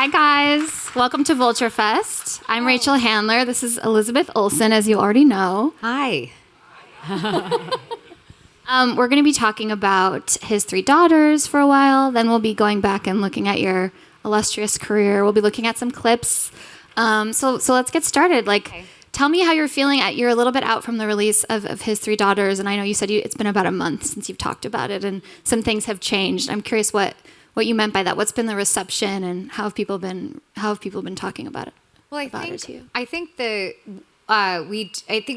Hi, guys. Welcome to Vulture Fest. I'm Rachel Handler. This is Elizabeth Olsen, as you already know. Hi. We're going to be talking about his three daughters for a while. Then we'll be going back and looking at your illustrious career. We'll be looking at some clips. So let's get started. Tell me how you're feeling. You're a little bit out from the release of his three daughters, and I know you said it's been about a month since you've talked about it, and some things have changed. I'm curious what you meant by that. What's been the reception, and how have people been talking about it? Well, I think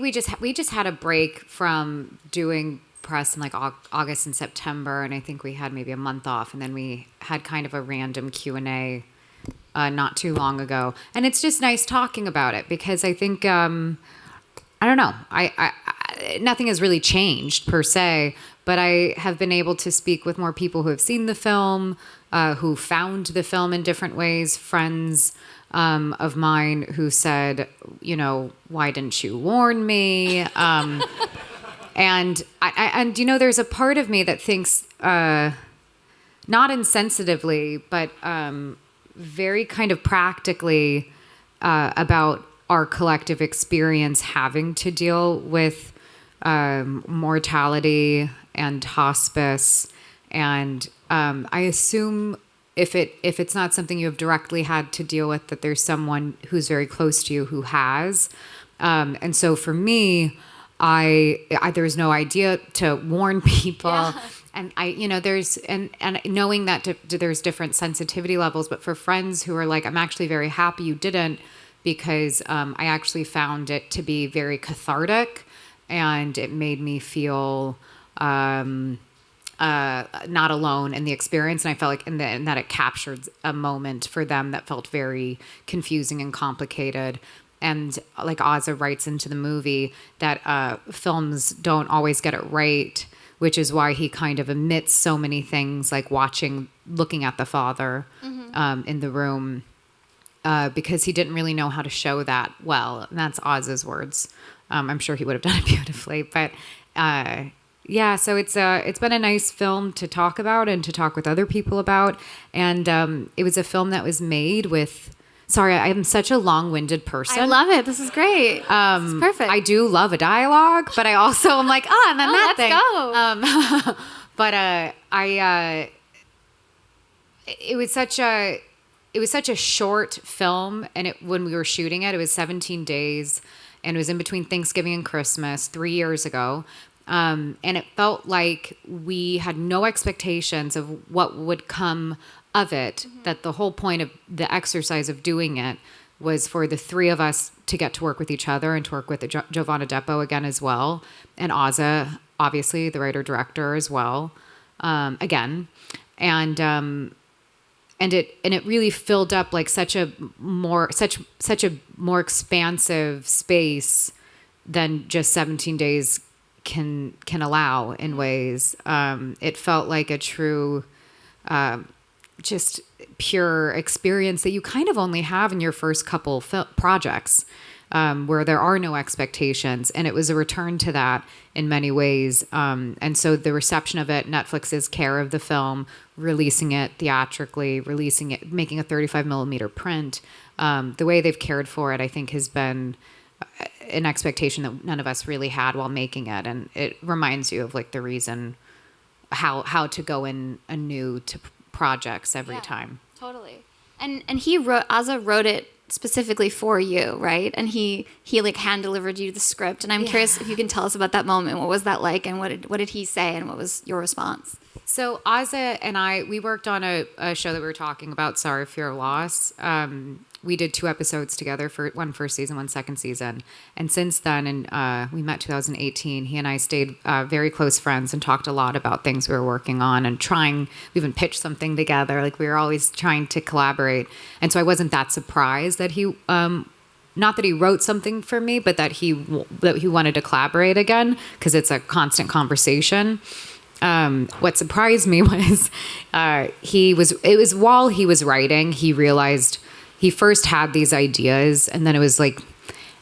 we just had a break from doing press in August and September, and I think we had maybe a month off, and then we had kind of a random Q&A not too long ago, and it's just nice talking about it because I think I don't know, I nothing has really changed per se, but I have been able to speak with more people who have seen the film, who found the film in different ways, friends of mine who said, why didn't you warn me? And there's a part of me that thinks, not insensitively, but very kind of practically about our collective experience having to deal with mortality and hospice. And I assume if it's not something you have directly had to deal with, that there's someone who's very close to you who has. And so for me, there's no idea to warn people. Yeah. And there's and knowing that there's different sensitivity levels, but for friends who are like, I'm actually very happy you didn't, because I actually found it to be very cathartic, and it made me feel not alone in the experience. And I felt like and that it captured a moment for them that felt very confusing and complicated. And like Ozza writes into the movie that films don't always get it right, which is why he kind of omits so many things, like looking at the father in the room, because he didn't really know how to show that well. And that's Oz's words. I'm sure he would have done it beautifully. But so it's been a nice film to talk about and to talk with other people about. And it was a film that was made with... Sorry, I'm such a long-winded person. I love it. This is great. This is perfect. I do love a dialogue, but I also am like, and then that let's thing. Go. But it was such a short film, and when we were shooting it, it was 17 days, and it was in between Thanksgiving and Christmas 3 years ago. And it felt like we had no expectations of what would come of it, that the whole point of the exercise of doing it was for the three of us to get to work with each other and to work with Giovanna Depo again as well, and Ozza, obviously the writer-director as well, again, and it really filled up like such a more expansive space than just 17 days can allow in ways. It felt like a true just pure experience that you kind of only have in your first couple projects, where there are no expectations. And it was a return to that in many ways. And so the reception of it, Netflix's care of the film, releasing it theatrically, making a 35 millimeter print, the way they've cared for it, I think has been an expectation that none of us really had while making it. And it reminds you of like the reason how to go in anew to projects every time. Totally. And Ozza wrote it specifically for you, right? And he like hand delivered you the script. And I'm curious if you can tell us about that moment. What was that like, and what did he say, and what was your response? So Ozza and we worked on a show that we were talking about, Sorry for Your Loss. We did 2 episodes together, one first season, one second season. And since then, and we met 2018, he and I stayed very close friends and talked a lot about things we were working on and we even pitched something together. Like we were always trying to collaborate. And so I wasn't that surprised that he, not that he wrote something for me, but that he wanted to collaborate again, because it's a constant conversation. What surprised me was it was while he was writing, he realized he first had these ideas, and then it was like,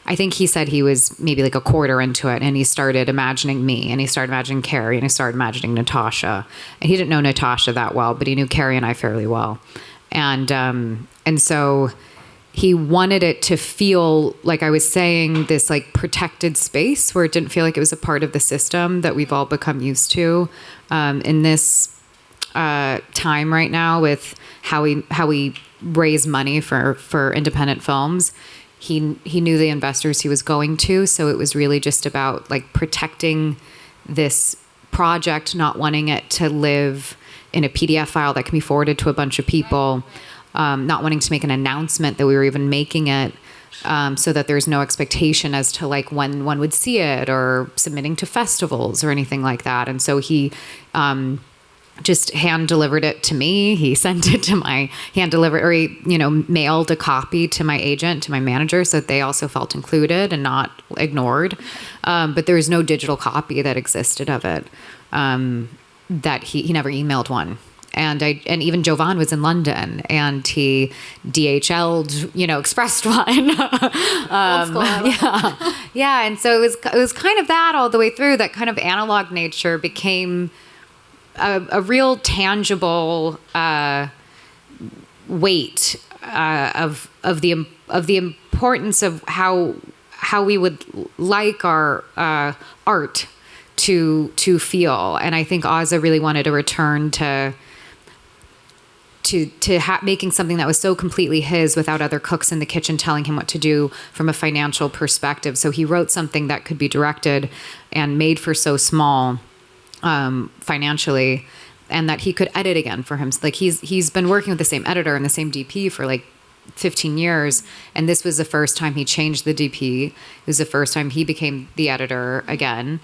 I think he said he was maybe like a quarter into it, and he started imagining me, and he started imagining Carrie, and he started imagining Natasha. And he didn't know Natasha that well, but he knew Carrie and I fairly well. And And so he wanted it to feel, like I was saying, this like protected space where it didn't feel like it was a part of the system that we've all become used to in this time right now with how we raise money for independent films. He knew the investors he was going to, so it was really just about like protecting this project, not wanting it to live in a PDF file that can be forwarded to a bunch of people, not wanting to make an announcement that we were even making it, so that there's no expectation as to like when one would see it or submitting to festivals or anything like that. And so he just hand delivered it to me. He sent it to my mailed a copy to my agent, to my manager, so that they also felt included and not ignored. But there was no digital copy that existed of it. That he never emailed one. And even Jovan was in London, and he DHL'd, expressed one. Old school. Yeah. And so it was kind of that all the way through. That kind of analog nature became a real tangible weight of the importance of how we would like our art to feel. And I think Ozza really wanted to return to making something that was so completely his, without other cooks in the kitchen telling him what to do from a financial perspective. So he wrote something that could be directed and made for so small financially, and that he could edit again for him. Like he's been working with the same editor and the same DP for like 15 years. And this was the first time he changed the DP. It was the first time he became the editor again.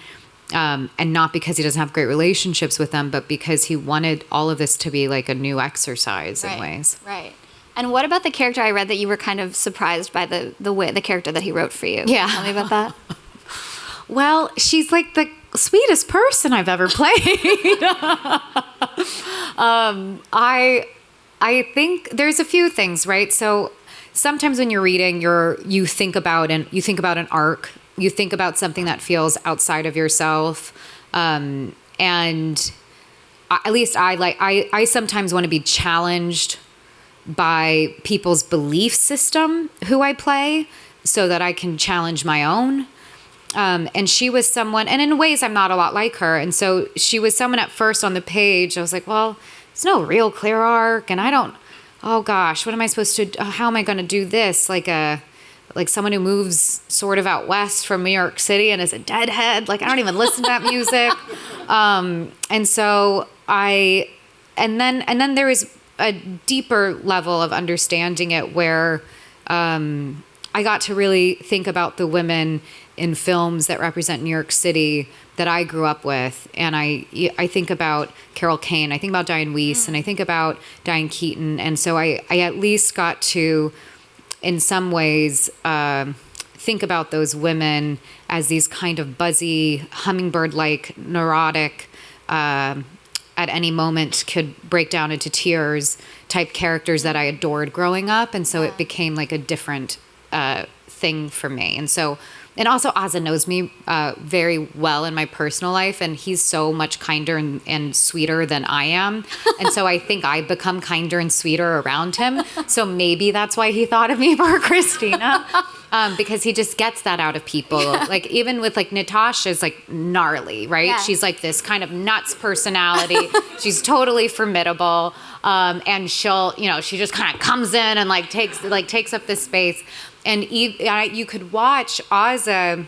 And not because he doesn't have great relationships with them, but because he wanted all of this to be like a new exercise in ways. Right. And what about the character? I read that you were kind of surprised by the character that he wrote for you. Yeah. Tell me about that. Well, she's like the sweetest person I've ever played. I think there's a few things, right? So sometimes when you're reading, you think about an arc. You think about something that feels outside of yourself, and at least I sometimes want to be challenged by people's belief system who I play, so that I can challenge my own. And she was someone, and in ways I'm not a lot like her. And so she was someone at first on the page, I was like, well, there's no real clear arc. And oh gosh, what am I supposed to, how am I going to do this? Like someone who moves sort of out west from New York City and is a deadhead. Like I don't even listen to that music. And so and then there was a deeper level of understanding it where, I got to really think about the women in films that represent New York City that I grew up with. And I think about Carol Kane, I think about Diane Weiss, and I think about Diane Keaton. And so I at least got to, in some ways, think about those women as these kind of buzzy, hummingbird-like, neurotic, at any moment could break down into tears type characters that I adored growing up. And so it became like a different thing for me. And also Ozza knows me very well in my personal life, and he's so much kinder and sweeter than I am. And so I think I become kinder and sweeter around him. So maybe that's why he thought of me for Christina, because he just gets that out of people. Like even with like Natasha's like gnarly, right? Yeah. She's like this kind of nuts personality. She's totally formidable. And she just kind of comes in and takes up this space. And you could watch Ozza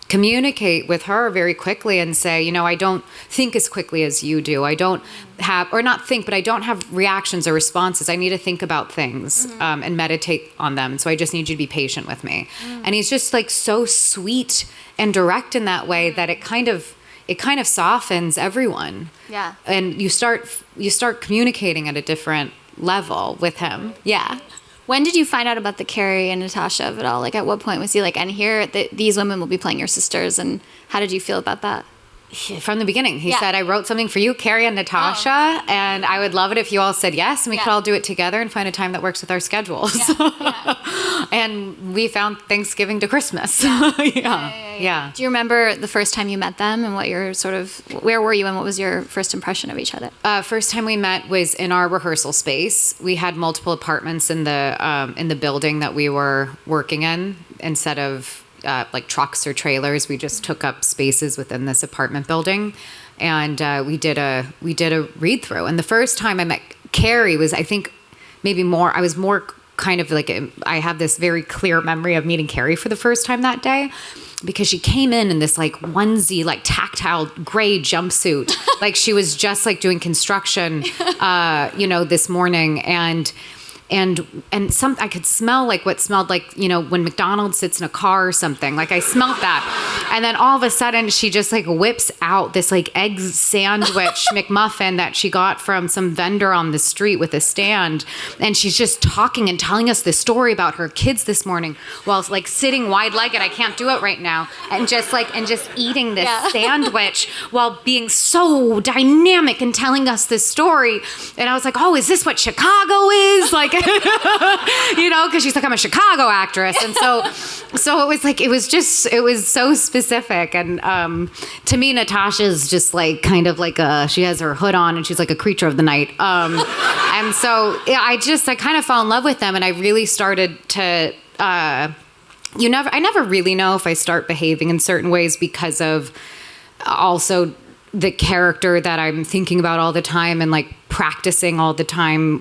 communicate with her very quickly and say, I don't think as quickly as you do. I don't have, or not think, but I don't have reactions or responses. I need to think about things and meditate on them. So I just need you to be patient with me. And he's just like so sweet and direct in that way that it kind of softens everyone. Yeah. And you start communicating at a different level with him. Yeah. When did you find out about the Carrie and Natasha of it all? Like, at what point was he like, and here these women will be playing your sisters, and how did you feel about that? from the beginning. He Yeah. said, I wrote something for you, Carrie and Natasha, and I would love it if you all said yes, and we could all do it together and find a time that works with our schedules. And we found Thanksgiving to Christmas. Yeah. Do you remember the first time you met them and what your where were you and what was your first impression of each other? First time we met was in our rehearsal space. We had multiple apartments in the building that we were working in. Instead of like trucks or trailers, we just took up spaces within this apartment building, and we did a read through. And the first time I met Carrie was, I think, I was more kind of like, I have this very clear memory of meeting Carrie for the first time that day, because she came in this like onesie, like tactile gray jumpsuit, like she was just like doing construction, this morning, and I could smell like what smelled like, when McDonald's sits in a car or something. Like I smelled that. And then all of a sudden she just like whips out this like egg sandwich McMuffin that she got from some vendor on the street with a stand. And she's just talking and telling us this story about her kids this morning while like sitting wide-legged. I can't do it right now. And just eating this sandwich while being so dynamic and telling us this story. And I was like, oh, is this what Chicago is? Like, because she's like, I'm a Chicago actress. And so it was like, it was so specific. And to me, Natasha's just like kind of like she has her hood on and she's like a creature of the night. And so I kind of fell in love with them, and I really started to, I never really know if I start behaving in certain ways because of also the character that I'm thinking about all the time and like practicing all the time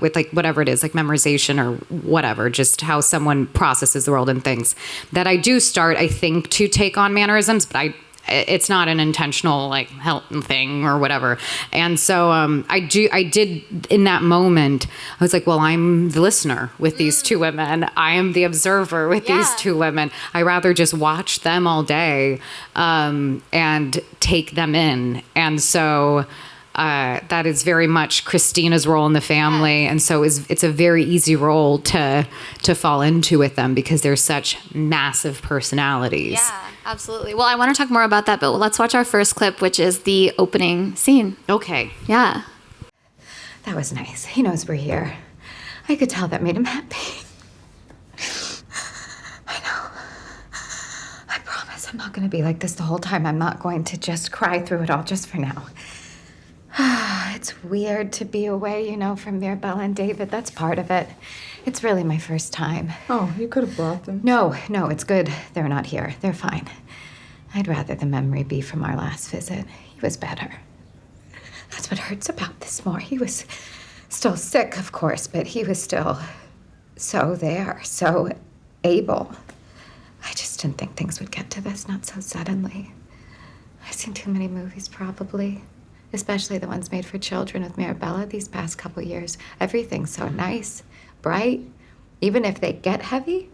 with like whatever it is, like memorization or whatever, just how someone processes the world and things, that I do start, I think, to take on mannerisms, but it's not an intentional like help thing or whatever. And so I did in that moment, I was like, well, I'm the listener with these two women. I am the observer with these two women. I rather just watch them all day and take them in. And so that is very much Christina's role in the family. And so it's a very easy role to fall into with them because they're such massive personalities. Yeah, absolutely. Well, I want to talk more about that, but let's watch our first clip, which is the opening scene. Okay. Yeah. That was nice. He knows we're here. I could tell that made him happy. I know. I promise I'm not going to be like this the whole time. I'm not going to just cry through it all just for now. It's weird to be away, from Mirabelle and David. That's part of it. It's really my first time. Oh, you could have brought them. No, it's good. They're not here. They're fine. I'd rather the memory be from our last visit. He was better. That's what hurts about this more. He was still sick, of course, but he was still so there, so able. I just didn't think things would get to this, not so suddenly. I've seen too many movies, probably. Especially the ones made for children with Mirabella these past couple years. Everything's so nice, bright. Even if they get heavy,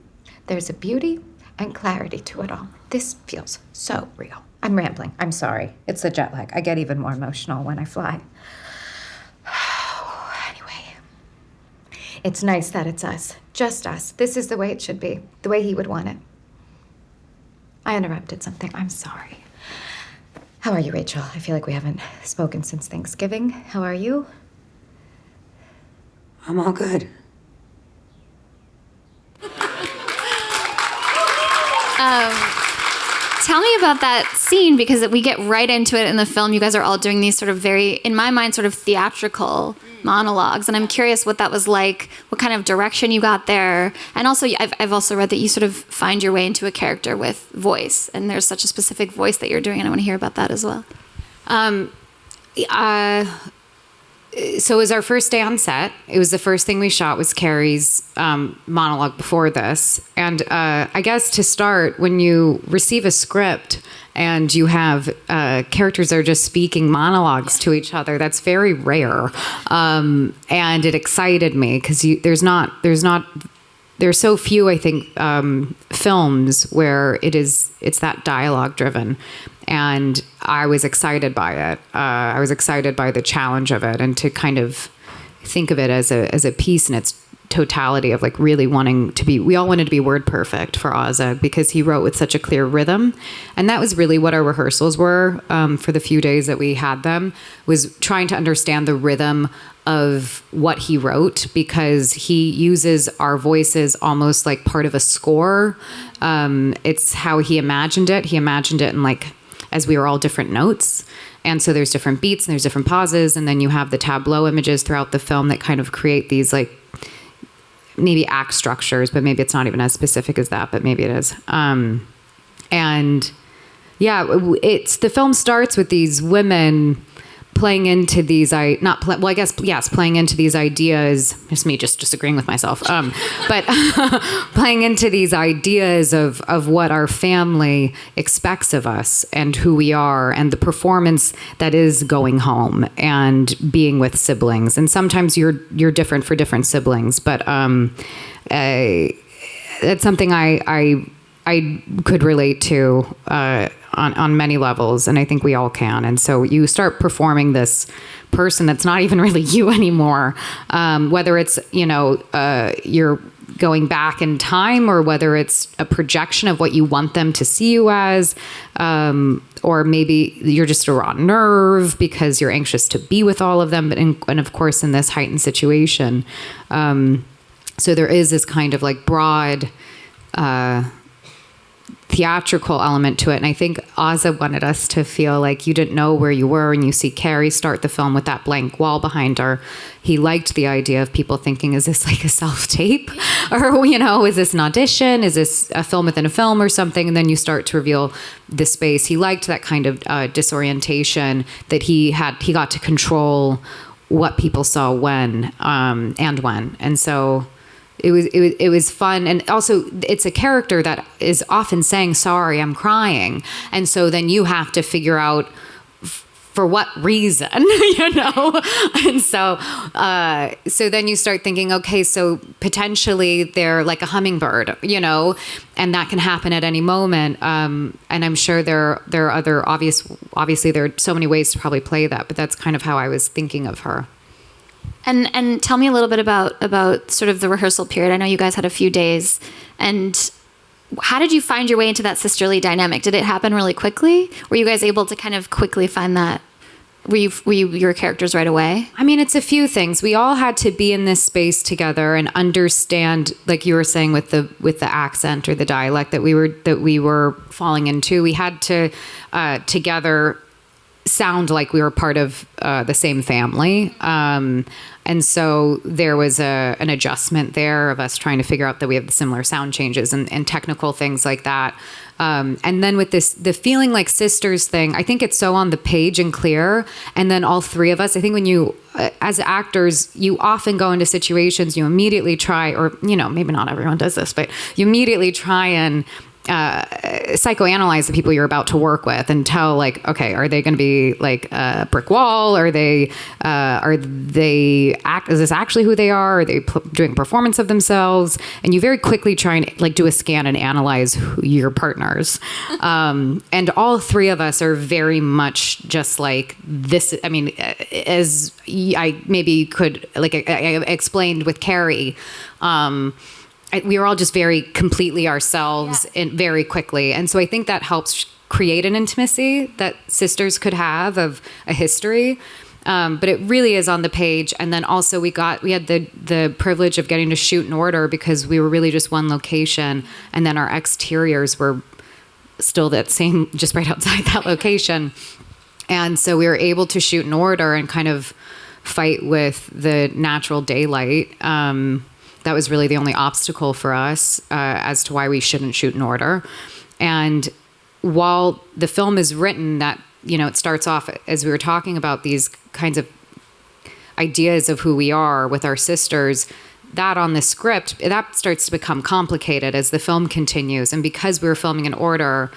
there's a beauty and clarity to it all. This feels so real. I'm rambling. I'm sorry. It's the jet lag. I get even more emotional when I fly. Anyway, it's nice that it's us. Just us. This is the way it should be. The way he would want it. I interrupted something. I'm sorry. How are you, Rachel? I feel like we haven't spoken since Thanksgiving. How are you? I'm all good. Tell me about that scene, because we get right into it in the film. You guys are all doing these sort of very, in my mind, sort of theatrical monologues. And I'm curious what that was like, what kind of direction you got there. And also, I've also read that you sort of find your way into a character with voice. And there's such a specific voice that you're doing. And I want to hear about that as well. So it was our first day on set. It was the first thing we shot was Carrie's monologue before this. And I guess to start, when you receive a script and you have characters that are just speaking monologues to each other, that's very rare. And it excited me because there's so few, I think, films where it's that dialogue driven. And I was excited by it. I was excited by the challenge of it and to kind of think of it as a piece in its totality of like really wanting to be, we all wanted to be word perfect for Ozza because he wrote with such a clear rhythm. And that was really what our rehearsals were for the few days that we had them, was trying to understand the rhythm of what he wrote, because he uses our voices almost like part of a score. It's how he imagined it. He imagined it in like, as we were all different notes. And so there's different beats and there's different pauses. And then you have the tableau images throughout the film that kind of create these like maybe act structures, but maybe it's not even as specific as that, but maybe it is. And yeah, the film starts with these women playing into these, playing into these ideas. It's me just disagreeing with myself. But playing into these ideas of what our family expects of us and who we are, and the performance that is going home and being with siblings. And sometimes you're different for different siblings, but that's something I could relate to on many levels, and I think we all can. And so you start performing this person that's not even really you anymore, whether it's you're going back in time, or whether it's a projection of what you want them to see you as, or maybe you're just a raw nerve because you're anxious to be with all of them, and of course in this heightened situation. So there is this kind of like broad theatrical element to it. And I think Ozza wanted us to feel like you didn't know where you were, and you see Carrie start the film with that blank wall behind her. He liked the idea of people thinking, is this like a self-tape? Or, is this an audition? Is this a film within a film or something? And then you start to reveal the space. He liked that kind of disorientation, that he got to control what people saw when. And so it was fun. And also it's a character that is often saying, sorry, I'm crying. And so then you have to figure out for what reason, And so then you start thinking, okay, so potentially they're like a hummingbird, and that can happen at any moment. And I'm sure there are other obviously there are so many ways to probably play that, but that's kind of how I was thinking of her. And tell me a little bit about sort of the rehearsal period. I know you guys had a few days, and how did you find your way into that sisterly dynamic? Did it happen really quickly? Were you guys able to kind of quickly find that? Were you your characters right away? I mean, it's a few things. We all had to be in this space together and understand, like you were saying, with the accent or the dialect that we were falling into. We had to together sound like we were part of the same family. And so there was an adjustment there of us trying to figure out that we have the similar sound changes and technical things like that. And then with the feeling like sisters thing, I think it's so on the page and clear. And then all three of us, I think when you, as actors, you often go into situations, you immediately try, or, maybe not everyone does this, but you immediately try and psychoanalyze the people you're about to work with and tell, like, okay, are they going to be like a brick wall? Is this actually who they are? Are they doing performance of themselves? And you very quickly try and like do a scan and analyze your partners. And all three of us are very much just like this. I mean, as I maybe could, like I explained with Carrie, we were all just very completely ourselves and very quickly. And so I think that helps create an intimacy that sisters could have of a history. But it really is on the page. And then also we had the privilege of getting to shoot in order because we were really just one location. And then our exteriors were still that same, just right outside that location. And so we were able to shoot in order and kind of fight with the natural daylight. That was really the only obstacle for us as to why we shouldn't shoot in order. And while the film is written, that, it starts off, as we were talking about these kinds of ideas of who we are with our sisters, that on the script, that starts to become complicated as the film continues. And because we were filming in order,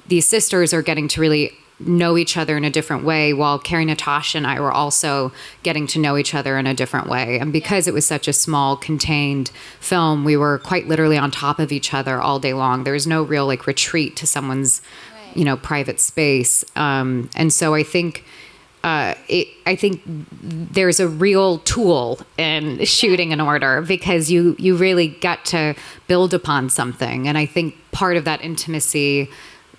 these sisters are getting to really know each other in a different way, while Carrie, Natasha, and I were also getting to know each other in a different way. And because it was such a small, contained film, we were quite literally on top of each other all day long. There was no real retreat to someone's, private space. And so I think I think there's a real tool in shooting an order because you really get to build upon something. And I think part of that intimacy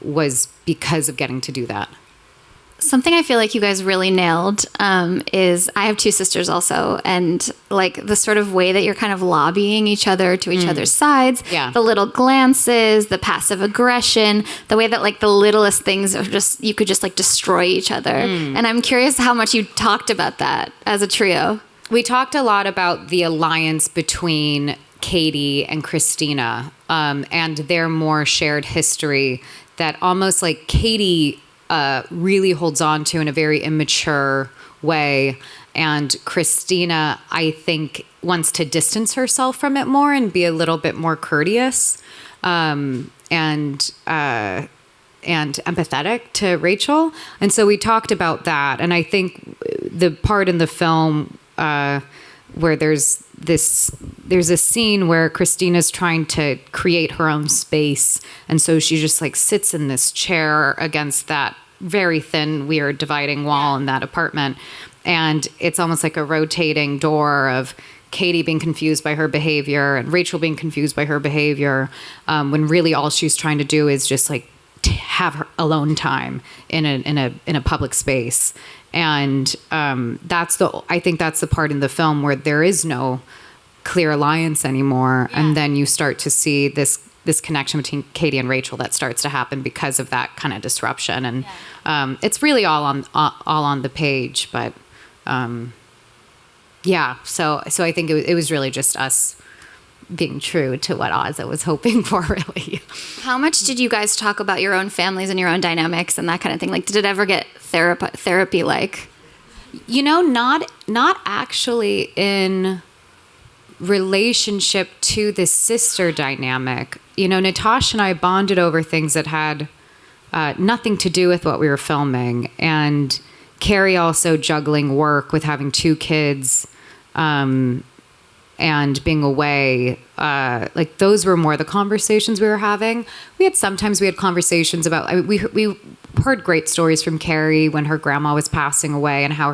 was because of getting to do that. Something I feel like you guys really nailed is I have two sisters also, and like the sort of way that you're kind of lobbying each other to each other's sides, the little glances, the passive aggression, the way that like the littlest things are just, you could just like destroy each other. And I'm curious how much you talked about that as a trio. We talked a lot about the alliance between Katie and Christina and their more shared history that almost like Katie really holds on to in a very immature way. And Christina, I think, wants to distance herself from it more and be a little bit more courteous and empathetic to Rachel. And so we talked about that. And I think the part in the film where there's a scene where Christina's trying to create her own space. And so she just like sits in this chair against that very thin, weird dividing wall in that apartment. And it's almost like a rotating door of Katie being confused by her behavior and Rachel being confused by her behavior, when really all she's trying to do is just like have her alone time in a public space. And I think that's the part in the film where there is no clear alliance anymore. And then you start to see this connection between Katie and Rachel that starts to happen because of that kind of disruption. And it's really all on the page. But so I think it was really just us being true to what Ozza was hoping for, really. How much did you guys talk about your own families and your own dynamics and that kind of thing? Like, did it ever get therapy like? You know, not actually in relationship to the sister dynamic. You know, Natasha and I bonded over things that had nothing to do with what we were filming. And Carrie also juggling work with having two kids and being away. Like those were more the conversations we were having. Sometimes we had conversations about, we heard great stories from Carrie when her grandma was passing away and how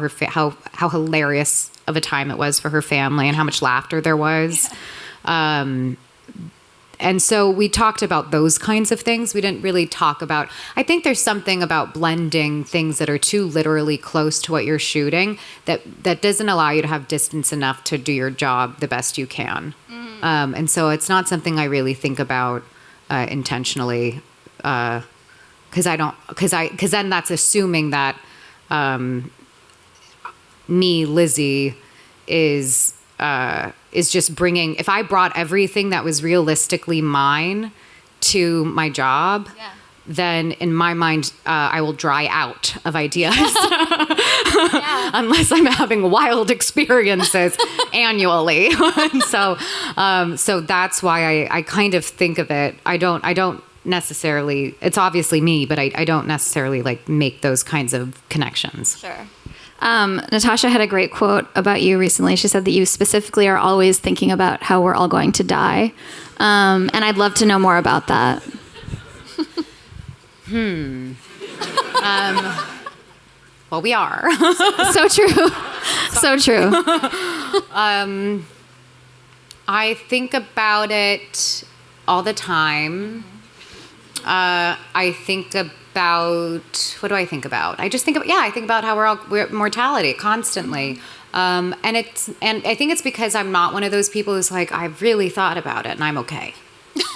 how hilarious of a time it was for her family and how much laughter there was. And so we talked about those kinds of things. We didn't really talk about, I think there's something about blending things that are too literally close to what you're shooting that doesn't allow you to have distance enough to do your job the best you can. And so it's not something I really think about intentionally, because then that's assuming that me, Lizzie, is just bringing, if I brought everything that was realistically mine to my job, then in my mind, I will dry out of ideas unless I'm having wild experiences annually. And so that's why I kind of think of it. I don't necessarily, it's obviously me, but I don't necessarily like make those kinds of connections. Sure. Natasha had a great quote about you recently. She said that you specifically are always thinking about how we're all going to die. And I'd love to know more about that. Well, we are. So true. So true. I think about it all the time. I think about, what do I think about? I just think about, I think about how we're mortality constantly. And I think it's because I'm not one of those people who's like, I've really thought about it and I'm okay.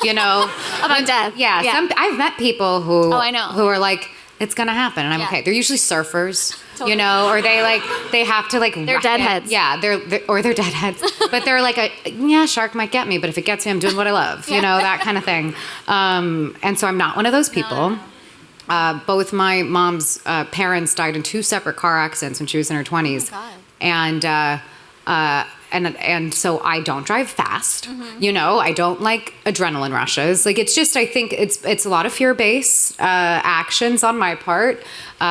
You know? About death. Yeah. I've met people who, I know. who are like, it's going to happen and I'm okay. They're usually surfers, you know, or they have to like, they're deadheads. Yeah. They're deadheads, but they're like shark might get me, but if it gets me, I'm doing what I love, you know, that kind of thing. And so I'm not one of those people. No. Both my mom's parents died in two separate car accidents when she was in her 20s. Oh my God. and so I don't drive fast. You know, I don't like adrenaline rushes. Like, it's just, I think it's a lot of fear-based actions on my part. But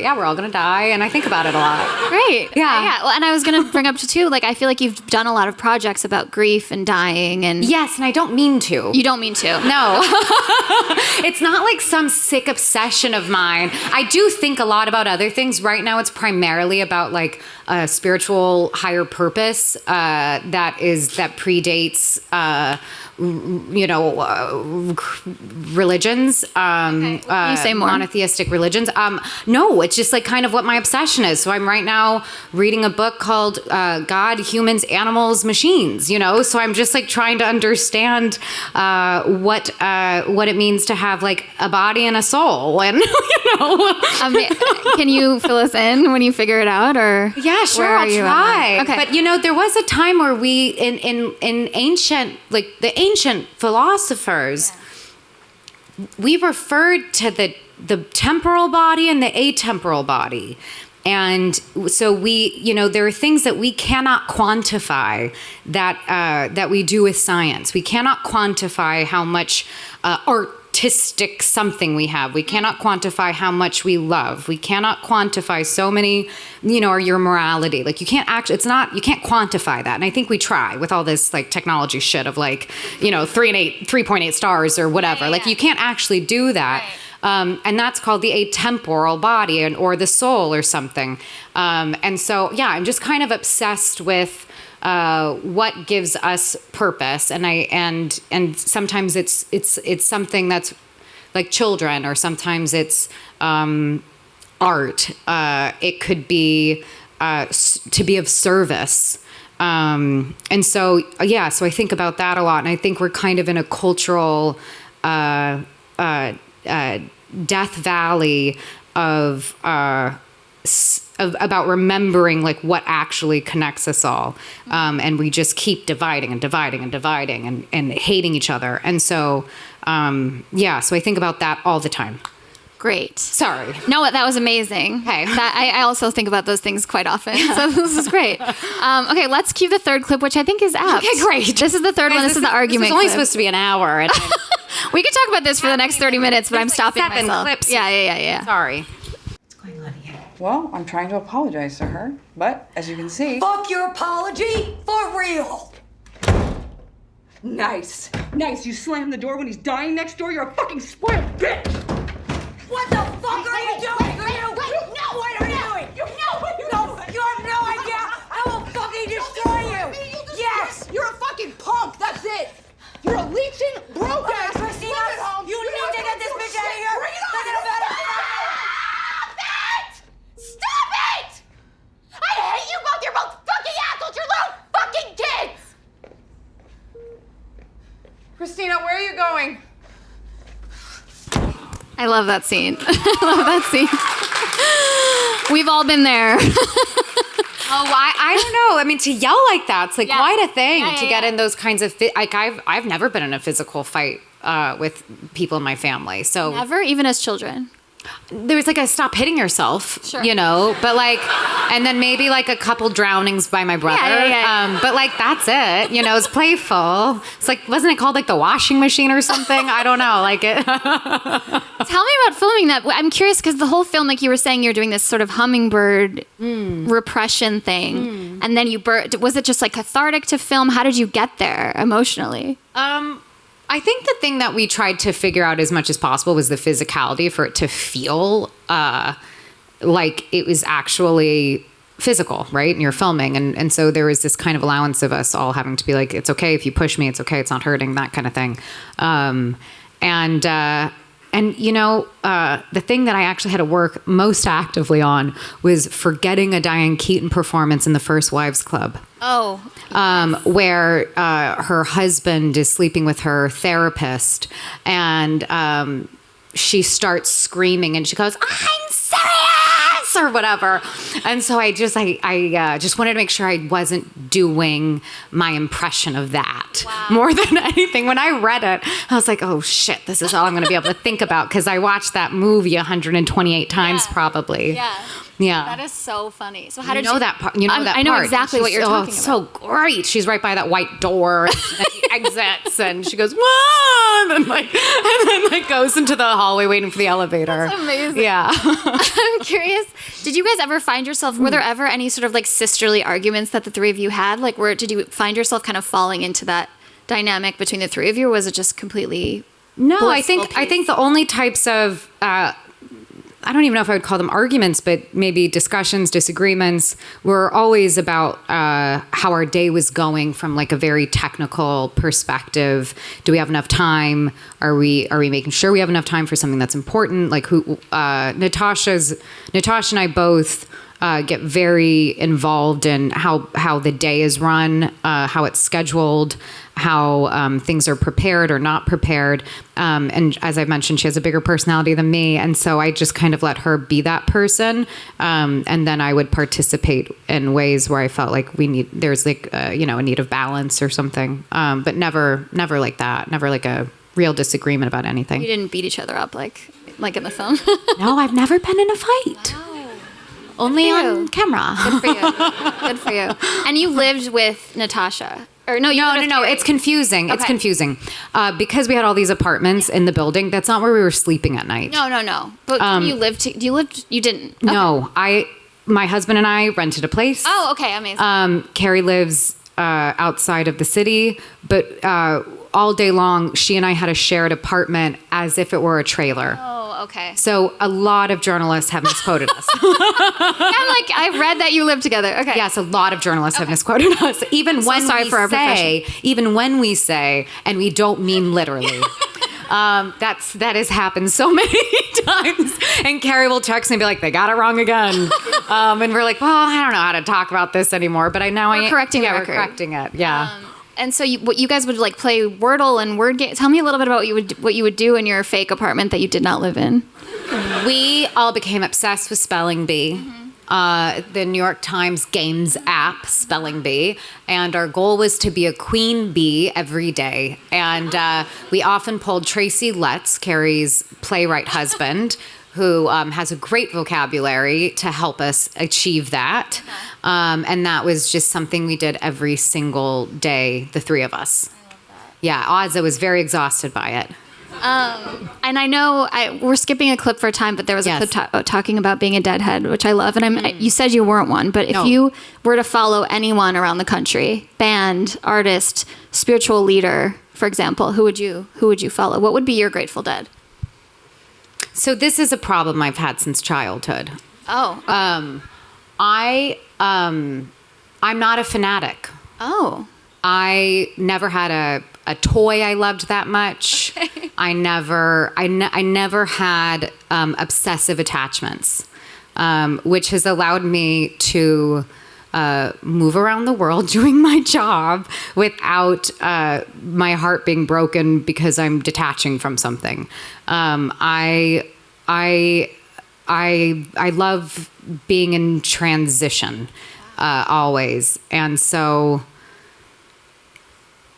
yeah, we're all gonna die, and I think about it a lot. Great. Yeah. Well, and I was going to bring up too, like, I feel like you've done a lot of projects about grief and dying, and Yes, and I don't mean to. you don't mean to. No. It's not like some sick obsession of mine. I do think a lot about other things. Right now, it's primarily about like a spiritual higher purpose that predates religions, Can you say more? monotheistic religions. No, it's just like kind of what my obsession is. So I'm right now reading a book called God, Humans, Animals, Machines, you know? So I'm just like trying to understand what it means to have like a body and a soul, and you know. Can you fill us in when you figure it out, or Yeah, sure, where are I'll you at try. now? Okay. But you know, there was a time where we in ancient, like the ancient philosophers, we referred to the temporal body and the atemporal body. And so we, you know, there are things that we cannot quantify that we do with science. We cannot quantify how much artistic something we have. We cannot quantify how much we love. We cannot quantify so many, you know, or your morality. Like, you can't actually, you can't quantify that. And I think we try with all this like technology shit of like, you know, 3.8 stars or whatever. Like, you can't actually do that. And that's called the atemporal body or the soul or something. And so, yeah, I'm just kind of obsessed with what gives us purpose. And sometimes it's something that's like children, or sometimes it's art. It could be to be of service. And so, yeah, so I think about that a lot. And I think we're kind of in a cultural death valley of about remembering like what actually connects us all, and we just keep dividing and hating each other. And so yeah, so I think about that all the time. Great. Sorry. No, that was amazing. Okay. I also think about those things quite often. So this is great. Okay, let's cue the third clip, which I think is apt. Okay, great. This is the third one. This is the argument. This was only clip. supposed to be an hour. And We could talk about this for the next 30 minutes, but I'm There's like stopping 7 myself. clips. Yeah. Sorry. What's going on here? Well, I'm trying to apologize to her, but as you can see. Fuck your apology for real. Nice. Nice. You slammed the door when he's dying next door. You're a fucking spoiled bitch. What the fuck are you doing? No, what are you doing? You have no idea. I will fucking destroy you. Yes. You're a fucking punk. That's it. You're a leeching, broke ass. Christina, you need to get this bitch out of here. Bring it Look on. at her. Stop it! I hate you both. You're both fucking assholes. You're little fucking kids. Christina, where are you going? I love that scene. We've all been there. Oh, I don't know. I mean, to yell like that's like quite a thing to get in those kinds of like I've never been in a physical fight with people in my family. So Never, even as children. there's like a stop hitting yourself, Sure. you know, but like, and then maybe like a couple drownings by my brother. Yeah. But like, that's it, you know, it's playful. It's like, wasn't it called like the washing machine or something? I don't know. Like it. Tell me about filming that. I'm curious because the whole film, like you were saying, you're doing this sort of hummingbird repression thing. And then was it just like cathartic to film? How did you get there emotionally? I think the thing that we tried to figure out as much as possible was the physicality for it to feel like it was actually physical, right? And you're filming. And so there was this kind of allowance of us all having to be like, it's okay if you push me, it's okay, it's not hurting, that kind of thing. And you know, the thing that I actually had to work most actively on was forgetting a Diane Keaton performance in The First Wives Club. Oh. Where her husband is sleeping with her therapist, and she starts screaming, and she goes, "I'm serious!" yes, or whatever. And so I just wanted to make sure I wasn't doing my impression of that more than anything. When I read it, I was like, oh shit, this is all I'm going to be able to think about, because I watched that movie 128 times probably. Yeah. Yeah. That is so funny. So how did know you that part? You know that I know part. exactly what you're talking about. So great. She's right by that white door, and she exits, and she goes, Mom! And then goes into the hallway waiting for the elevator. That's amazing. Yeah. I'm curious, did you guys ever find yourself, were there ever any sort of like sisterly arguments that the three of you had? Like, did you find yourself kind of falling into that dynamic between the three of you, or was it just completely No, I blissful think the only types of I don't even know if I would call them arguments, but maybe discussions, disagreements, were always about how our day was going from like a very technical perspective. Do we have enough time? Are we making sure we have enough time for something that's important? Like Natasha and I both get very involved in how the day is run, how it's scheduled, how things are prepared or not prepared. And as I mentioned, she has a bigger personality than me. And so I just kind of let her be that person. And then I would participate in ways where I felt like there's like, a need of balance or something. But never like that. Never like a real disagreement about anything. You didn't beat each other up like in the film? No, I've never been in a fight. Wow. Only Good for on you. camera. Good for you. Good for you. And you lived with Natasha. Or no, you lived with No. Carrie. It's confusing. It's Okay. confusing because we had all these apartments in the building. That's not where we were sleeping at night. No. But you lived. You didn't. Okay. No, my husband and I rented a place. Oh, okay, amazing. Carrie lives outside of the city, but all day long, she and I had a shared apartment as if it were a trailer. Oh, okay. So a lot of journalists have misquoted us. I've read that you live together. Okay. Yes, a lot of journalists have misquoted us. Even when sorry we for our say, and we don't mean literally. That has happened so many times. And Carrie will text me and be like, they got it wrong again. And we're like, well, I don't know how to talk about this anymore. But We're correcting the we're record. correcting it. Yeah. And so what you guys would like play Wordle and word game. Tell me a little bit about what you would do in your fake apartment that you did not live in. We all became obsessed with Spelling Bee. The New York Times Games app, Spelling Bee. And our goal was to be a queen bee every day. And we often pulled Tracy Letts, Carrie's playwright husband, who has a great vocabulary to help us achieve that. And that was just something we did every single day, the three of us. I love that. Yeah, Ozza was very exhausted by it. And I know we're skipping a clip for time, but there was a clip talking about being a deadhead, which I love. And you said you weren't one, but if you were to follow anyone around the country, band, artist, spiritual leader, for example, who would you follow? What would be your Grateful Dead? So this is a problem I've had since childhood. Oh. I'm not a fanatic. Oh. I never had a toy I loved that much. Okay. I never had obsessive attachments, which has allowed me to move around the world doing my job without my heart being broken because I'm detaching from something. I love being in transition always, and so.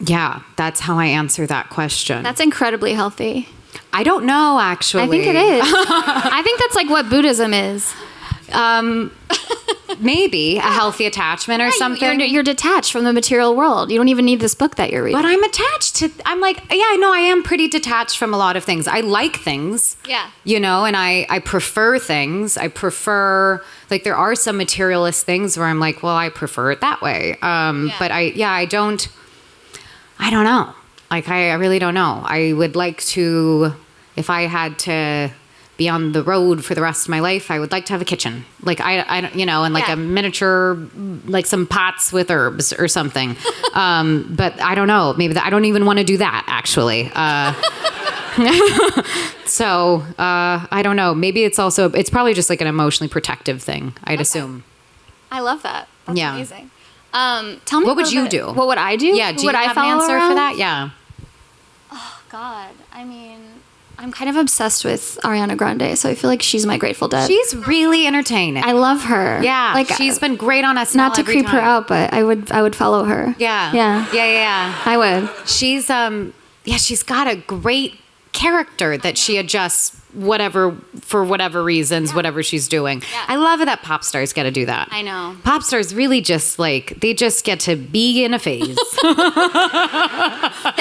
Yeah, that's how I answer that question. That's incredibly healthy. I don't know, actually. I think it is. I think that's like what Buddhism is. Maybe a healthy attachment or something. You're detached from the material world. You don't even need this book that you're reading. But I'm like, yeah, I know I am pretty detached from a lot of things. I like things. Yeah. And I prefer things. I prefer, like, there are some materialist things where I'm like, well, I prefer it that way. But I don't know. Like, I really don't know. I would like to, if I had to be on the road for the rest of my life, I would like to have a kitchen. Like, and like a miniature, like some pots with herbs or something. But I don't know. Maybe I don't even want to do that, actually. So, I don't know. Maybe it's probably just like an emotionally protective thing, I'd assume. I love that. That's amazing. Tell me what would you do? What would I do? Yeah, do you would have I an answer around? for that? Yeah. Oh, God. I mean, I'm kind of obsessed with Ariana Grande, so I feel like she's my Grateful Dead. She's really entertaining. I love her. Yeah, like she's been great on SNL. not to every creep her time. out, but I would follow her. Yeah. I would. She's she's got a great character that she adjusts for whatever reasons, whatever she's doing. Yeah. I love it that pop stars get to do that. I know. Pop stars really just they just get to be in a phase. They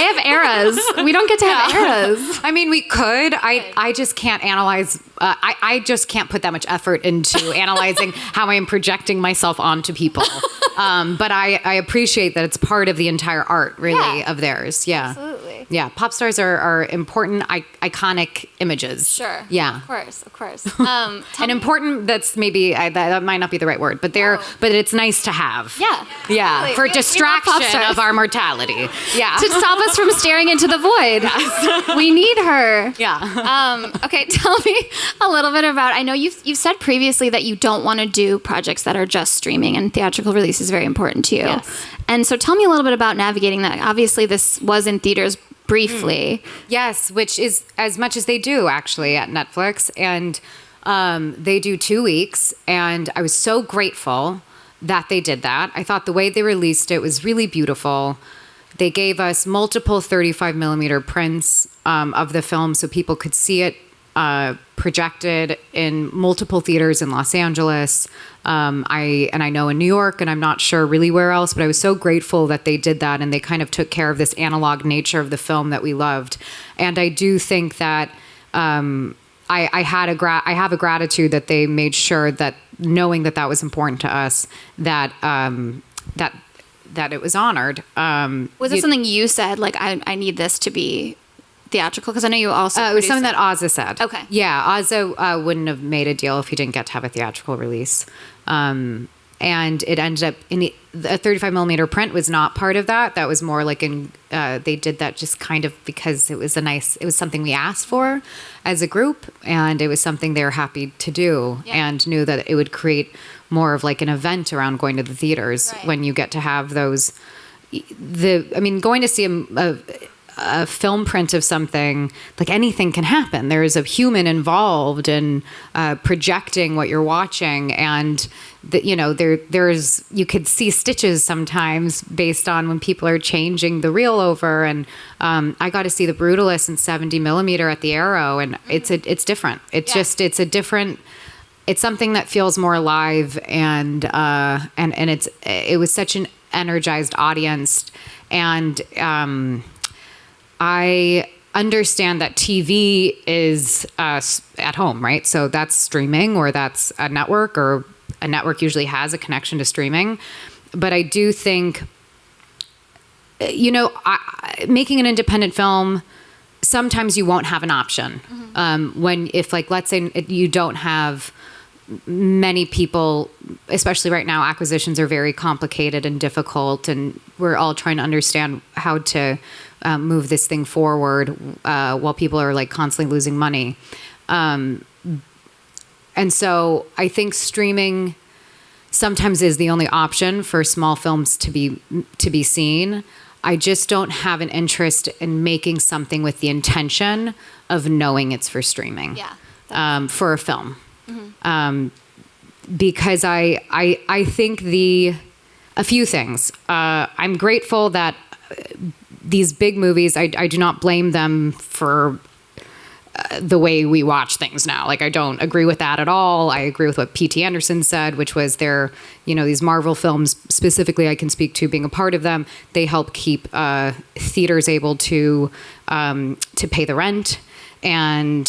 have eras. We don't get to have eras. I mean, we could. I just can't analyze. I just can't put that much effort into analyzing how I am projecting myself onto people. But I appreciate that it's part of the entire art, really, Yeah. of theirs. Yeah. Absolutely. Yeah. Pop stars are important, iconic images. Sure. Yeah. Of course. And important. That's maybe that might not be the right word, but but it's nice to have. Yeah. Yeah. Totally. For We love pop distraction stars. of our mortality. Yeah. To stop us from staring into the void. We need her. Yeah. Okay, tell me a little bit about. I know you've said previously that you don't want to do projects that are just streaming, and theatrical release is very important to you. Yes. And so, tell me a little bit about navigating that. Obviously, this was in theaters briefly. Yes, which is as much as they do actually at Netflix, and they do 2 weeks, and I was so grateful that they did that. I thought the way they released it was really beautiful. They gave us multiple 35 millimeter prints of the film so people could see it projected in multiple theaters in Los Angeles. I know in New York, and I'm not sure really where else, but I was so grateful that they did that, and they kind of took care of this analog nature of the film that we loved. And I do think that I have a gratitude that they made sure that, knowing that was important to us, that it was honored. Was it something you said, like, I need this to be theatrical? Because I know you also it was something that Ozza said. Okay. Yeah, Ozza wouldn't have made a deal if he didn't get to have a theatrical release. And it ended up a 35 millimeter print was not part of that. That was more like they did that just kind of because it was something we asked for as a group, and it was something they were happy to do, and knew that it would create more of like an event around going to the theaters when you get to have those. Going to see a film print of something, like anything can happen. There is a human involved in projecting what you're watching, and there's you could see stitches sometimes based on when people are changing the reel over. And I got to see The Brutalist in 70 millimeter at the Arrow, and it's different. It's something that feels more alive, and it was such an energized audience, and I understand that TV is at home, right? So that's streaming, or that's a network, or a network usually has a connection to streaming. But I do think, making an independent film, sometimes you won't have an option. Let's say you don't have many people, especially right now, acquisitions are very complicated and difficult, and we're all trying to understand how to move this thing forward while people are like constantly losing money. And so I think streaming sometimes is the only option for small films to be seen. I just don't have an interest in making something with the intention of knowing it's for streaming. For a film. Mm-hmm. Because I think a few things. I'm grateful that these big movies, I do not blame them for the way we watch things now. Like, I don't agree with that at all. I agree with what P.T. Anderson said, which was these Marvel films specifically, I can speak to being a part of them. They help keep theaters able to pay the rent. And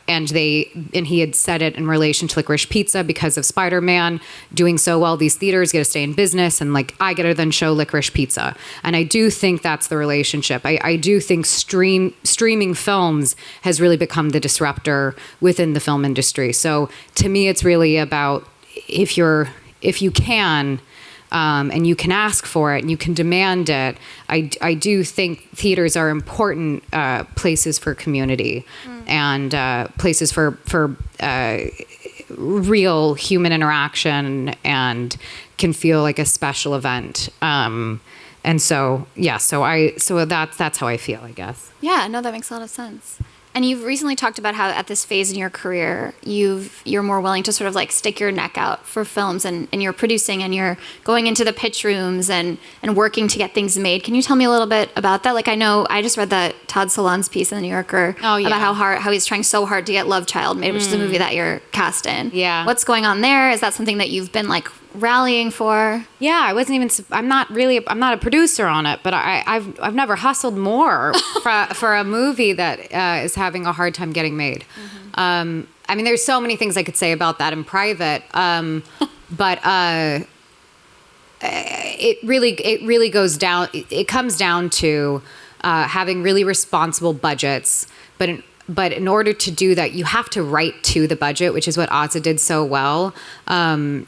he had said it in relation to Licorice Pizza, because of Spider-Man doing so well, these theaters get to stay in business, and like I get to then show Licorice Pizza. And I do think that's the relationship. I do think streaming films has really become the disruptor within the film industry. So to me, it's really about if you can. And you can ask for it and you can demand it. I do think theaters are important places for community and places for real human interaction, and can feel like a special event. And so that's how I feel, I guess. Yeah, no, that makes a lot of sense. And you've recently talked about how at this phase in your career, you're more willing to sort of like stick your neck out for films, and you're producing and you're going into the pitch rooms and working to get things made. Can you tell me a little bit about that? Like, I know I just read that Todd Solondz piece in the New Yorker about how he's trying so hard to get Love Child made, which is a movie that you're cast in. Yeah. What's going on there? Is that something that you've been like rallying for? Yeah, I'm not a producer on it, but I've never hustled more for a movie that is having a hard time getting made. I mean, there's so many things I could say about that in private, but it really goes down. It comes down to having really responsible budgets, but in order to do that, you have to write to the budget, which is what Ozza did so well. And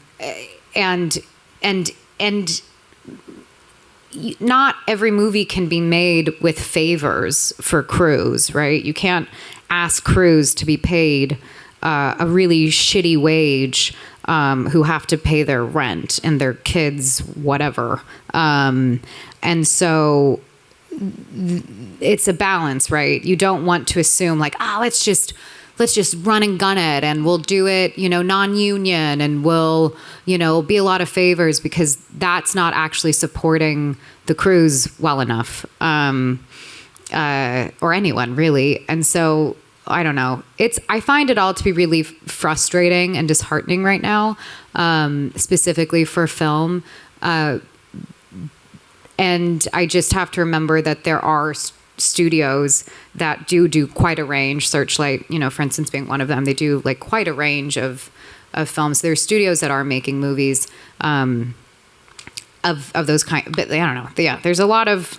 not every movie can be made with favors for crews, right? You can't ask crews to be paid a really shitty wage who have to pay their rent and their kids whatever. And so it's a balance, right? You don't want to assume like, oh, let's just run and gun it, and we'll do it, non-union, and we'll, be a lot of favors, because that's not actually supporting the crews well enough, or anyone really. And so I don't know. I find it all to be really frustrating and disheartening right now, specifically for film. And I just have to remember that there are studios that do quite a range. Searchlight, for instance, being one of them. They do like quite a range of films. There's studios that are making movies of those kind. But I don't know. Yeah, there's a lot of.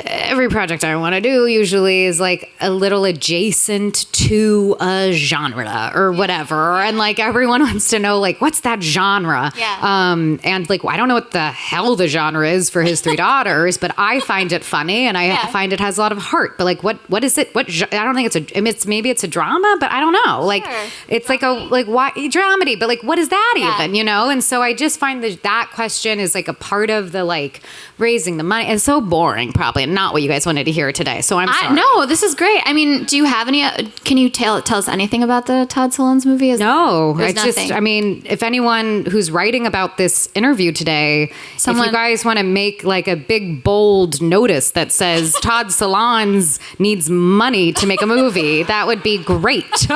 Every project I want to do usually is like a little adjacent to a genre or whatever. And like everyone wants to know like, what's that genre? Yeah. And like, well, I don't know what the hell the genre is for His Three Daughters, but I find it funny, and I find it has a lot of heart. But like, what is it? I don't think maybe it's a drama, but I don't know. Like it's dramedy. Like why dramedy, but like, what is that even, And so I just find that question is like a part of the like raising the money. It's so boring, probably not what you guys wanted to hear today. So I'm sorry. No, this is great. I mean, do you have any? Can you tell us anything about the Todd Solondz movie? No, There's it's nothing. just. I mean, if anyone who's writing about this interview today, if you guys want to make like a big bold notice that says Todd Solondz needs money to make a movie, that would be great.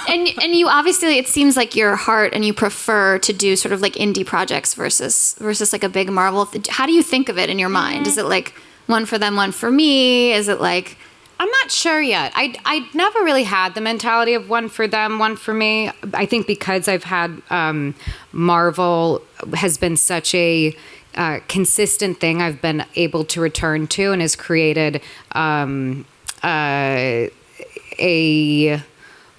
And you obviously, it seems like your heart, and you prefer to do sort of like indie projects versus like a big Marvel. How do you think of it in your mind? Is it like one for them, one for me? Is it like? I'm not sure yet. I never really had the mentality of one for them, one for me. I think because I've had Marvel has been such a consistent thing I've been able to return to, and has created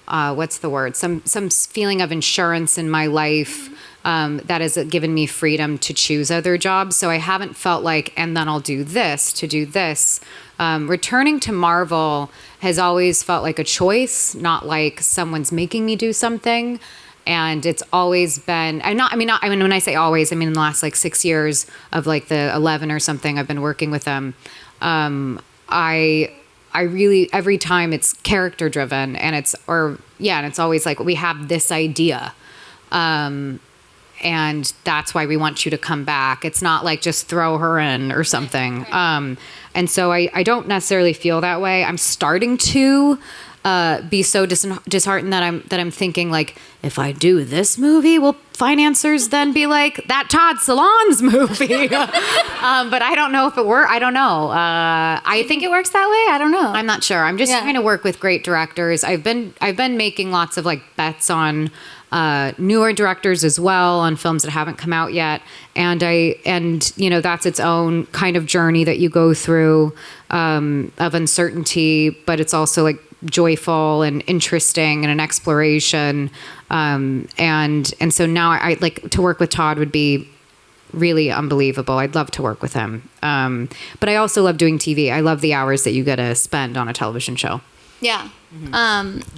what's the word? Some feeling of insurance in my life that has given me freedom to choose other jobs. So I haven't felt like, and then I'll do this to do this. Returning to Marvel has always felt like a choice, not like someone's making me do something. And it's always been, when I say always, I mean in the last like 6 years of like the 11 or something I've been working with them. I really, every time it's character driven, and it's always like, we have this idea. And that's why we want you to come back. It's not like just throw her in or something. Right. And so I don't necessarily feel that way. I'm starting to be so disheartened that I'm thinking like, if I do this movie, will financiers then be like, that Todd Solondz movie? But I don't know if it works. I don't know. I think it works that way. I don't know. I'm not sure. I'm just trying to work with great directors. I've been making lots of like bets on newer directors as well, on films that haven't come out yet. And that's its own kind of journey that you go through of uncertainty, but it's also like joyful and interesting and an exploration. And so now I like to work with Todd would be really unbelievable. I'd love to work with him. But I also love doing TV. I love the hours that you get to spend on a television show. Yeah.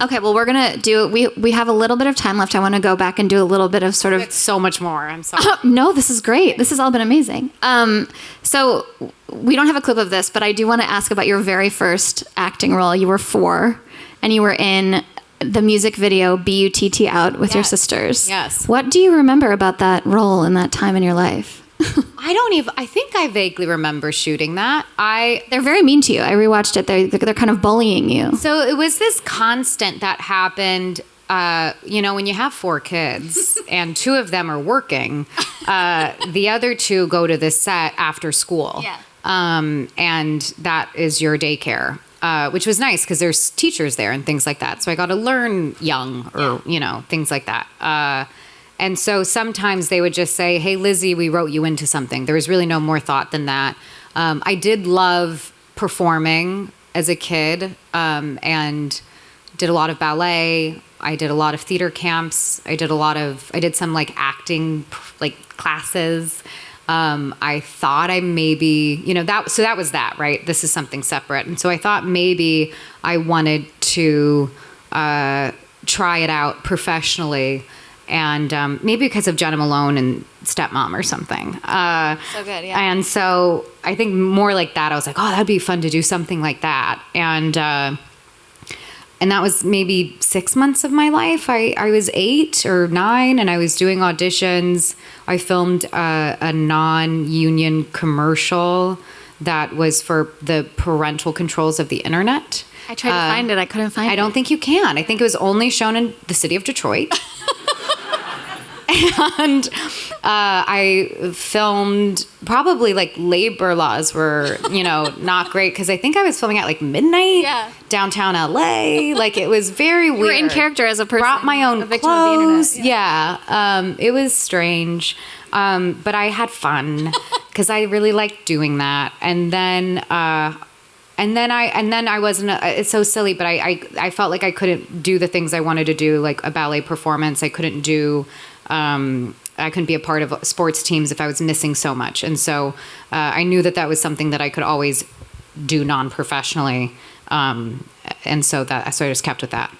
Okay, well, we're going to do, we have a little bit of time left. I want to go back and do a little bit of sort of. It's so much more. I'm sorry. No, this is great. This has all been amazing. So we don't have a clip of this, but I do want to ask about your very first acting role. You were 4 and you were in the music video BUTT Out with your sisters. Yes. What do you remember about that role in that time in your life? I think I vaguely remember shooting that. They're very mean to you. I rewatched it. They're kind of bullying you. So it was this constant that happened, when you have 4 kids and 2 of them are working, the other 2 go to the set after school. Yeah. And that is your daycare, which was nice because there's teachers there and things like that. So I got to learn young or, things like that. And so sometimes they would just say, hey, Lizzie, we wrote you into something. There was really no more thought than that. I did love performing as a kid and did a lot of ballet. I did a lot of theater camps. I did some like acting like classes. I thought I maybe, that was that, right? This is something separate. And so I thought maybe I wanted to try it out professionally. And maybe because of Jenna Malone and Stepmom or something. So good, yeah. And so I think more like that. I was like, oh, that'd be fun to do something like that. And that was maybe 6 months of my life. I was 8 or 9, and I was doing auditions. I filmed a non-union commercial that was for the parental controls of the internet. I tried to find it. I couldn't find it. I don't think you can. I think it was only shown in the city of Detroit. And I filmed probably like labor laws were, not great because I think I was filming at like midnight downtown LA. Like it was very weird. You were in character as a person. Brought my own a victim of the clothes. internet. Yeah. It was strange. But I had fun because I really liked doing that. And then I wasn't, it's so silly, but I felt like I couldn't do the things I wanted to do, like a ballet performance. I couldn't be a part of sports teams if I was missing so much. And so I knew that was something that I could always do non-professionally. And so I just kept with that.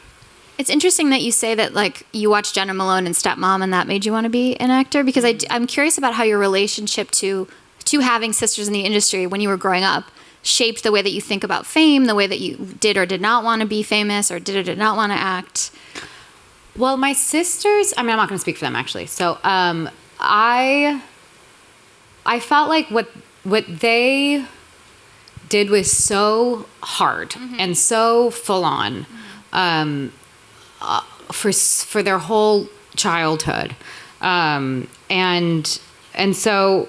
It's interesting that you say that like you watched Jenna Malone and Stepmom and that made you want to be an actor, because I'm curious about how your relationship to having sisters in the industry when you were growing up shaped the way that you think about fame, the way that you did or did not want to be famous or did not want to act. Well, my sisters, I'm not going to speak for them actually. So I felt like what they did was so hard and so full on for their whole childhood. And so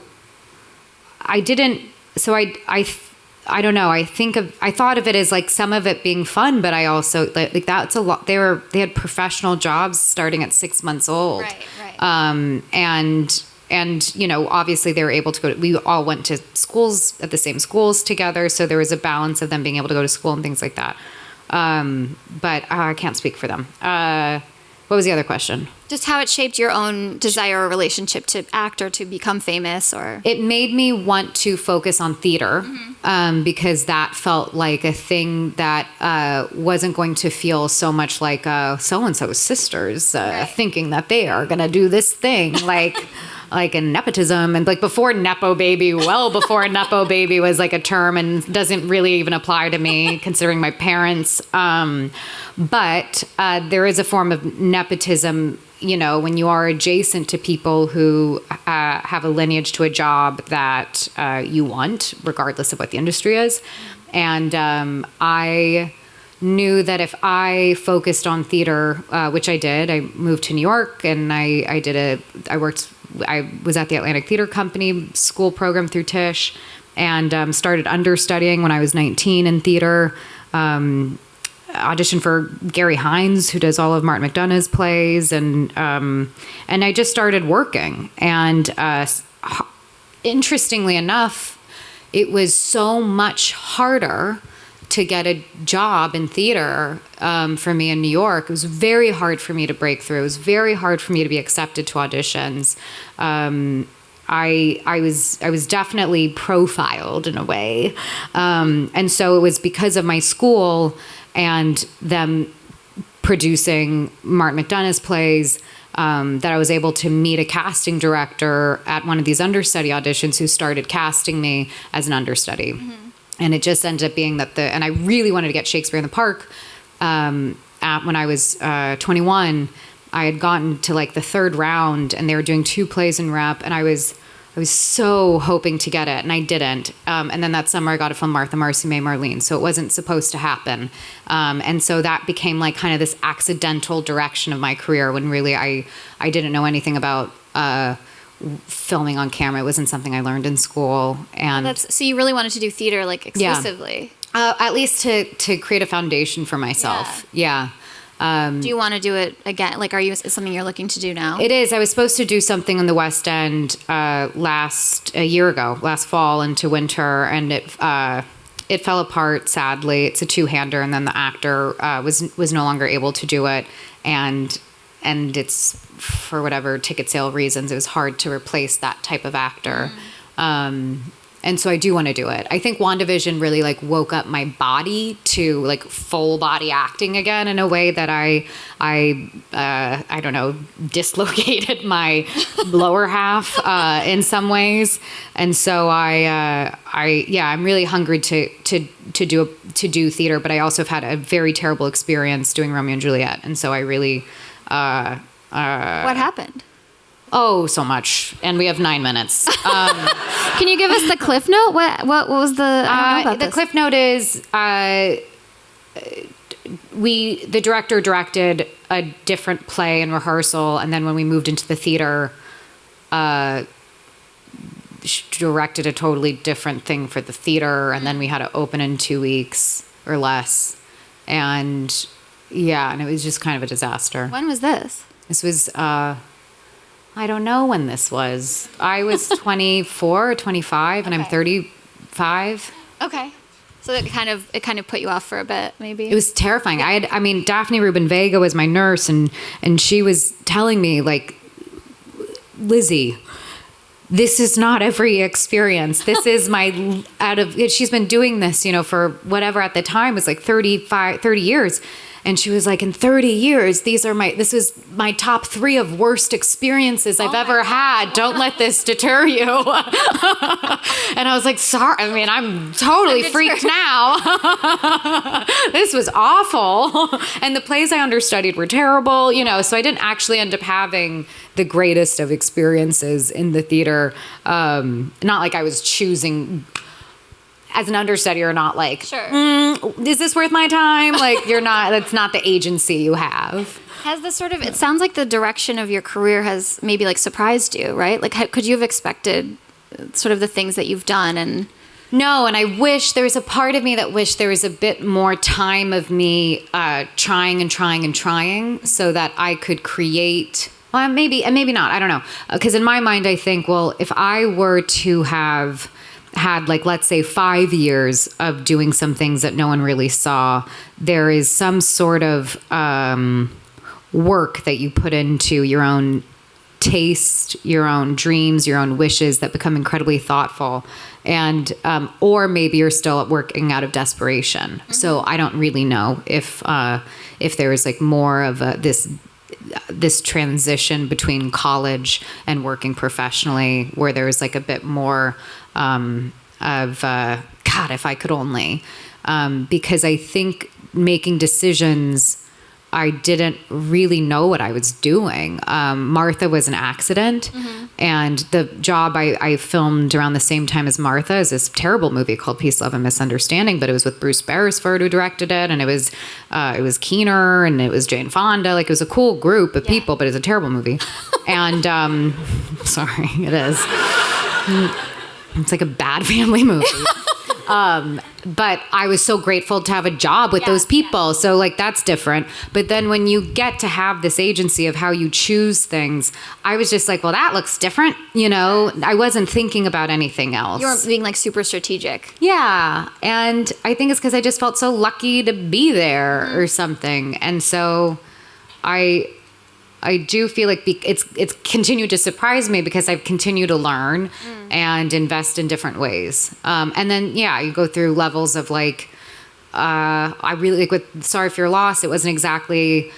I didn't, so I don't know. I thought of it as like some of it being fun, but I also like that's a lot. They had professional jobs starting at 6 months old. Right. And obviously they were able to we all went to schools at the same schools together. So there was a balance of them being able to go to school and things like that. But I can't speak for them. What was the other question? Just how it shaped your own desire or relationship to act or to become famous, or it made me want to focus on theater because that felt like a thing that wasn't going to feel so much like so-and-so's sisters thinking that they are going to do this thing like a nepotism, and like before Nepo baby, well before Nepo baby was like a term and doesn't really even apply to me considering my parents. But there is a form of nepotism, when you are adjacent to people who have a lineage to a job that you want, regardless of what the industry is. And I knew that if I focused on theater, which I did, I moved to New York and I was at the Atlantic Theater Company school program through Tisch, and started understudying when I was 19 in theater. Auditioned for Gary Hines, who does all of Martin McDonagh's plays, and I just started working. And interestingly enough, it was so much harder to get a job in theater for me in New York. It was very hard for me to break through. It was very hard for me to be accepted to auditions. I was definitely profiled in a way. And so it was because of my school and them producing Martin McDonagh's plays, that I was able to meet a casting director at one of these understudy auditions who started casting me as an understudy. And it just ended up being that and I really wanted to get Shakespeare in the Park. When I was 21, I had gotten to like the third round and they were doing 2 plays in rep, and I was so hoping to get it, and I didn't. And then that summer I got it from Martha, Marcy, May, Marlene, so it wasn't supposed to happen. And so that became like kind of this accidental direction of my career when really I didn't know anything about filming on camera. It wasn't something I learned in school. And So you really wanted to do theater like exclusively? at least to create a foundation for myself. Yeah. Do you want to do it again? Like, is it something you're looking to do now? It is. I was supposed to do something in the West End a year ago, last fall into winter, and it fell apart, sadly. It's a 2-hander, and then the actor was no longer able to do it, and it's, for whatever ticket sale reasons, it was hard to replace that type of actor. And so I do want to do it. I think WandaVision really like woke up my body to like full body acting again in a way that I don't know, dislocated my lower half in some ways. And so I'm really hungry to do theater, but I also have had a very terrible experience doing Romeo and Juliet. And so I really What happened? Oh, so much. And we have 9 minutes. Can you give us the cliff note? What was the? I don't know about the this. cliff note is the director directed a different play in rehearsal, and then when we moved into the theater, she directed a totally different thing for the theater, and then we had to open in 2 weeks or less, and and it was just kind of a disaster. When was this? This was. I don't know when this was. I was 24 or 25, and I'm 35. Okay. So it kind of put you off for a bit, maybe. It was terrifying. Daphne Rubin Vega was my nurse, and she was telling me, like, Lizzie, this is not every experience. This is she's been doing this, for whatever at the time was like 30 years. And she was like, in 30 years, this is my top 3 of worst experiences I've ever had. Don't let this deter you. And I was like, sorry. I mean, I'm totally freaked now. This was awful. And the plays I understudied were terrible, so I didn't actually end up having the greatest of experiences in the theater. Not like I was choosing as an understudy or not, like, is this worth my time? Like, you're not, that's not the agency you have. Has this it sounds like the direction of your career has maybe like surprised you, right? Like, could you have expected sort of the things that you've done? And no, and I wish there was a part of me that wished there was a bit more time of me trying so that I could create, well, maybe not, I don't know. Because in my mind, I think, well, if I were to have had, like, let's say 5 years of doing some things that no one really saw, there is some sort of work that you put into your own taste, your own dreams, your own wishes that become incredibly thoughtful. And or maybe you're still working out of desperation. Mm-hmm. So I don't really know if there is like more of this transition between college and working professionally, where there's like a bit more God, if I could only, because I think making decisions, I didn't really know what I was doing. Martha was an accident, and the job I filmed around the same time as Martha is this terrible movie called Peace, Love, and Misunderstanding, but it was with Bruce Beresford who directed it, and it was Keener, and it was Jane Fonda. Like, it was a cool group of people, but it's a terrible movie. And sorry, it is. It's like a bad family movie. But I was so grateful to have a job with those people. Yeah. So, like, that's different. But then when you get to have this agency of how you choose things, I was just like, well, that looks different. I wasn't thinking about anything else. You weren't being like super strategic. Yeah. And I think it's because I just felt so lucky to be there or something. And so I do feel like it's continued to surprise me because I've continued to learn and invest in different ways. And then, you go through levels of like, I really like with Sorry for Your Loss. It wasn't exactly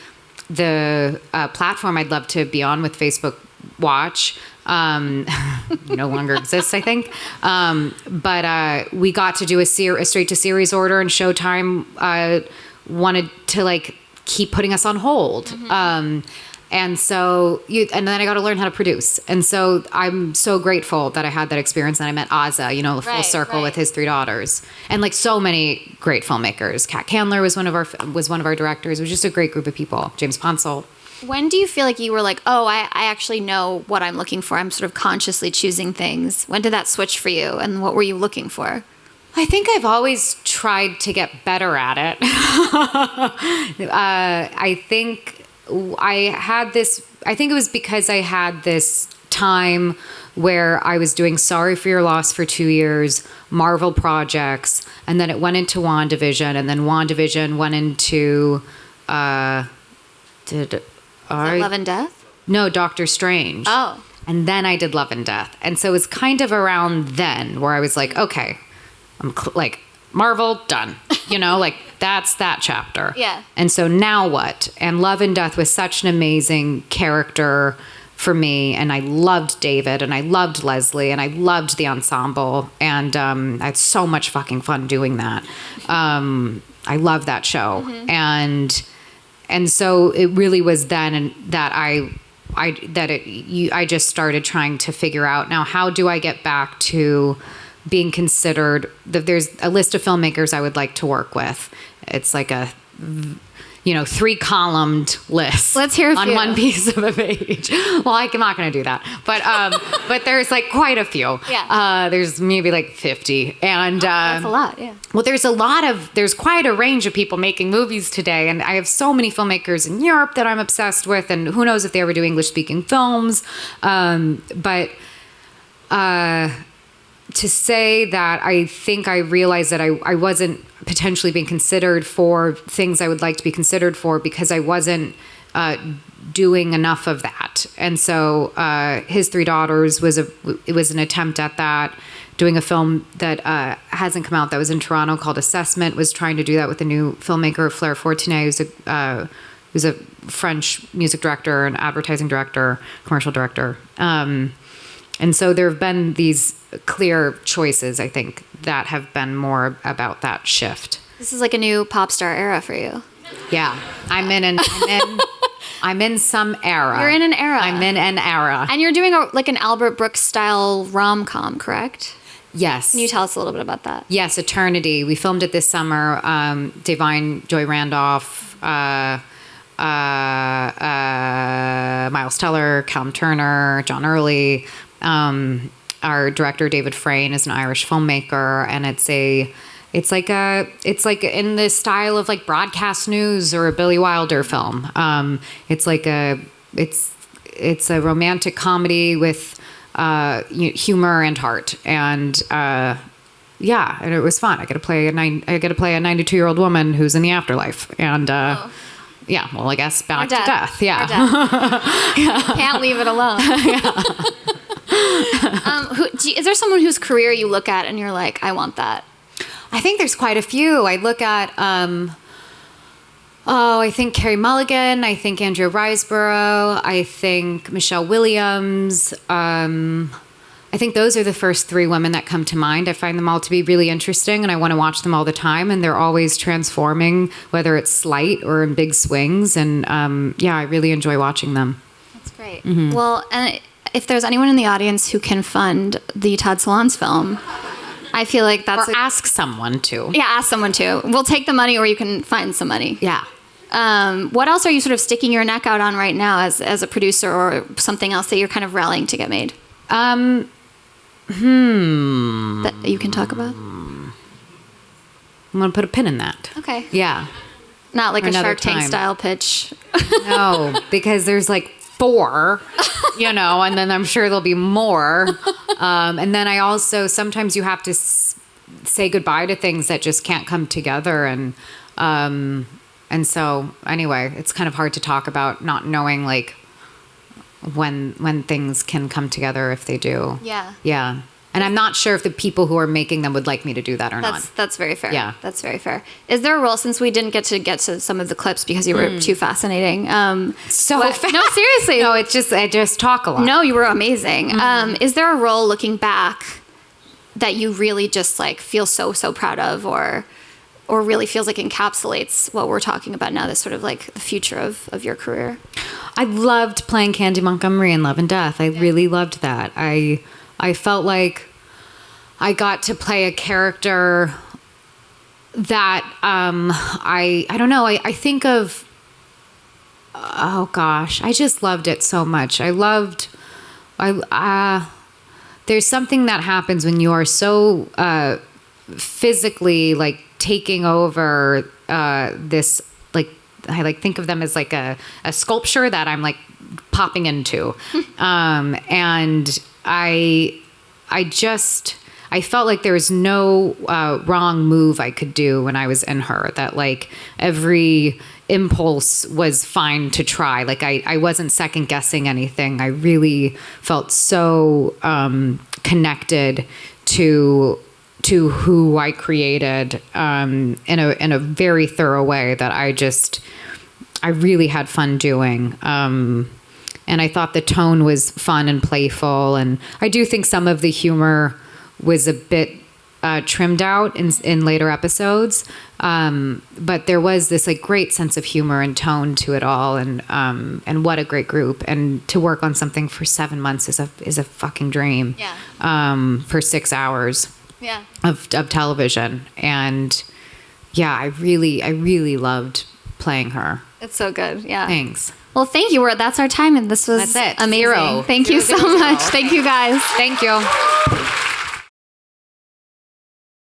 the platform I'd love to be on with Facebook Watch. No longer exists, I think. But we got to do a straight to series order, and Showtime wanted to like keep putting us on hold. And so, and then I got to learn how to produce. And so I'm so grateful that I had that experience. And I met Ozza, the full circle with his 3 daughters, and like so many great filmmakers. Kat Candler was one of our directors. It was just a great group of people. James Ponsel. When do you feel like you were like, oh, I actually know what I'm looking for? I'm sort of consciously choosing things. When did that switch for you? And what were you looking for? I think I've always tried to get better at it. I think it was because I had this time where I was doing Sorry for Your Loss for 2 years, Marvel projects, and then it went into WandaVision, and then WandaVision went into, Love and Death? No, Doctor Strange. Oh. And then I did Love and Death. And so it was kind of around then where I was like, okay, I'm like, Marvel, done. Like that's that chapter. Yeah. And so now what? And Love and Death was such an amazing character for me. And I loved David, and I loved Leslie, and I loved the ensemble. And I had so much fucking fun doing that. I love that show. And so it really was then that I just started trying to figure out, now how do I get back to being considered, there's a list of filmmakers I would like to work with. It's like a 3-columned list. Let's hear a on few. one piece of a page. Well, I'm not going to do that, but there's like quite a few. Yeah. There's maybe like 50, and That's a lot. Yeah. well, there's quite a range of people making movies today, and I have so many filmmakers in Europe that I'm obsessed with, and who knows if they ever do English-speaking films. But to say that, I think I realized that I wasn't potentially being considered for things I would like to be considered for because I wasn't doing enough of that. And so His 3 Daughters was an attempt at that. Doing a film that hasn't come out, that was in Toronto, called Assessment, was trying to do that with a new filmmaker, Fleur Fortuné, who's a French music director and advertising director, commercial director. And so there have been these clear choices, I think, that have been more about that shift. This is like a new pop star era for you. Yeah, I'm in some era. You're in an era. I'm in an era. And you're doing an Albert Brooks style rom-com, correct? Yes. Can you tell us a little bit about that? Yes, Eternity. We filmed it this summer. Divine Joy Randolph, Miles Teller, Callum Turner, John Early. Our director David Frayne is an Irish filmmaker, and it's like in the style of like broadcast news or a Billy Wilder film. It's a romantic comedy with humor and heart, and and it was fun. I get to play a 92-year-old woman who's in the afterlife, and yeah, well, I guess back to death. Yeah. Can't leave it alone. Is there someone whose career you look at and you're like, I want that? I think there's quite a few. I look at, I think Carey Mulligan. I think Andrea Riseborough. I think Michelle Williams. I think those are the first 3 women that come to mind. I find them all to be really interesting, and I want to watch them all the time. And they're always transforming, whether it's slight or in big swings. And I really enjoy watching them. That's great. Mm-hmm. Well, and if there's anyone in the audience who can fund the Todd Solondz film, I feel like that's... Or ask someone to. Yeah, ask someone to. We'll take the money, or you can find some money. Yeah. What else are you sort of sticking your neck out on right now as a producer, or something else that you're kind of rallying to get made? That you can talk about? I'm going to put a pin in that. Okay. Yeah. Not like a Another Shark Tank time. style pitch. No, because there's like 4, and then I'm sure there'll be more. And then I also, sometimes you have to say goodbye to things that just can't come together. And so anyway, it's kind of hard to talk about not knowing like when things can come together, if they do. Yeah. Yeah. And I'm not sure if the people who are making them would like me to do that or not. That's very fair. Yeah. That's very fair. Is there a role, since we didn't get to some of the clips because you were too fascinating? Fast. No, seriously. No, I just talk a lot. No, you were amazing. Is there a role looking back that you really just like feel so proud of, or really feels like encapsulates what we're talking about now, this sort of like the future of your career? I loved playing Candy Montgomery in Love and Death. I really loved that. I felt like I got to play a character that I don't know. I think of, oh gosh, I just loved it so much. There's something that happens when you are so physically like taking over this, like, I like think of them as like a sculpture that I'm like popping into. And I felt like there was no wrong move I could do when I was in her, that like every impulse was fine to try. Like I wasn't second guessing anything. I really felt so connected to who I created in a very thorough way that I really had fun doing. And I thought the tone was fun and playful. And I do think some of the humor was a bit trimmed out in later episodes. But there was this like great sense of humor and tone to it all. And what a great group. And to work on something for 7 months is a fucking dream. Yeah. For 6 hours. Yeah. Of television. And yeah, I really loved playing her. It's so good. Yeah. Thanks. Well, thank you. That's our time, and this was That's it. amazing. Zero. Thank you so much. Thank you, guys. Thank you.